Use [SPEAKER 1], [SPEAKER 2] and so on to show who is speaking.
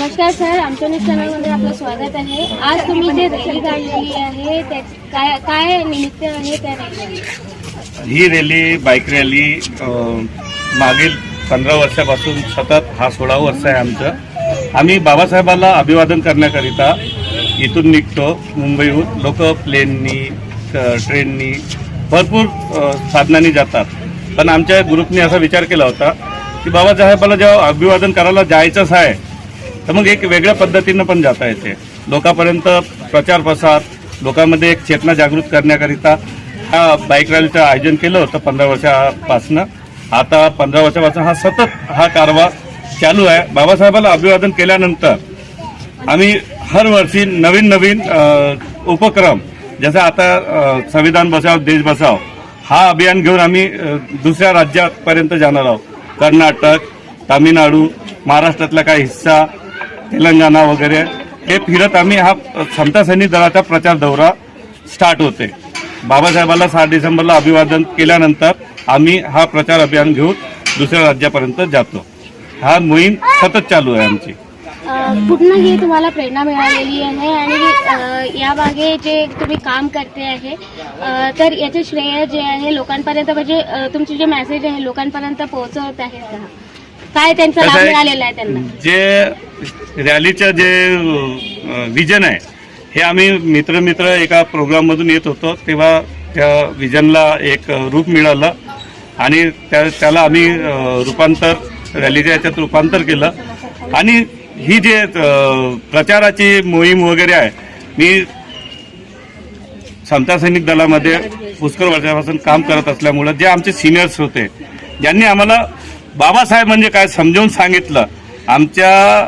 [SPEAKER 1] नमस्कार सर, आमच्या न्यूज चॅनलमध्ये आपलं स्वागत आहे। आज तुम्ही जे रॅली काढली आहे काय काय निमित्त आहे त्या रॅली?
[SPEAKER 2] ही रॅली बाईक रॅली मागील 15 वर्षापासून सतत हा 16 वर्ष आहे आमचं। आम्ही बाबासाहेबांना अभिवादन करण्याकरिता इथून निघतो। मुंबईहून लोक प्लेननी ट्रेननी भरपूर साधनांनी जातात, पण आमच्या ग्रुपने असा विचार केला होता की बाबासाहेबांना जेव्हा अभिवादन करायला जायचंच आहे तर मग एक वेगळ्या पद्धतीनं पण जाता येते। लोकांपर्यंत प्रचार प्रसार, लोकांमध्ये एक चेतना जागृत करण्याकरिता हा बाईक रॅलीचं आयोजन केलं होतं 15 वर्षापासून। आता 15 वर्षापासून हा सतत हा कारभार चालू आहे। बाबासाहेबांना अभिवादन केल्यानंतर आम्ही हर वर्षी नवीन नवीन उपक्रम, जसं आता संविधान बचाव देश बचाव हा अभियान घेऊन आम्ही दुसऱ्या राज्यापर्यंत जाणार आहोत। कर्नाटक, तामिळनाडू, महाराष्ट्रातला काही हिस्सा, तेलंगणा वगैरे हे फिरत आम्ही हा समता सैनिक दलाचा प्रचार दौरा स्टार्ट होते। बाबासाहेबांना 7 डिसेंबरला अभिवादन केल्यानंतर आम्ही हा प्रचार अभियान घेऊन दुसऱ्या राज्यापर्यंत जातो। हा मोहीम सतत चालू आहे आमची।
[SPEAKER 1] कुठनं ही तुम्हाला प्रेरणा मिळालेली आहे आणि या मागे जे तुम्ही काम करते आहे तर याचे श्रेय जे आहे लोकांपर्यंत, म्हणजे तुमचे जे मेसेज आहे लोकांपर्यंत पोहोचवत आहे का? काय त्यांचा लाभ मिळालेला आहे त्यांना?
[SPEAKER 2] जे रॅलीचं जे विजन आहे हे आम्ही मित्र एका प्रोग्राममधून येत होतो, तेव्हा त्या विजनला एक रूप मिळालं आणि त्याला आम्ही रूपांतर, रॅलीच्या याच्यात रूपांतर केलं। आणि ही जे प्रचाराची मोहीम वगैरे आहे, मी समता सैनिक दलामध्ये पुष्कळ वर्षापासून काम करत असल्यामुळं जे आमचे सिनियर्स होते, ज्यांनी आम्हाला बाबासाहेब म्हणजे काय समजावून सांगितलं, आमच्या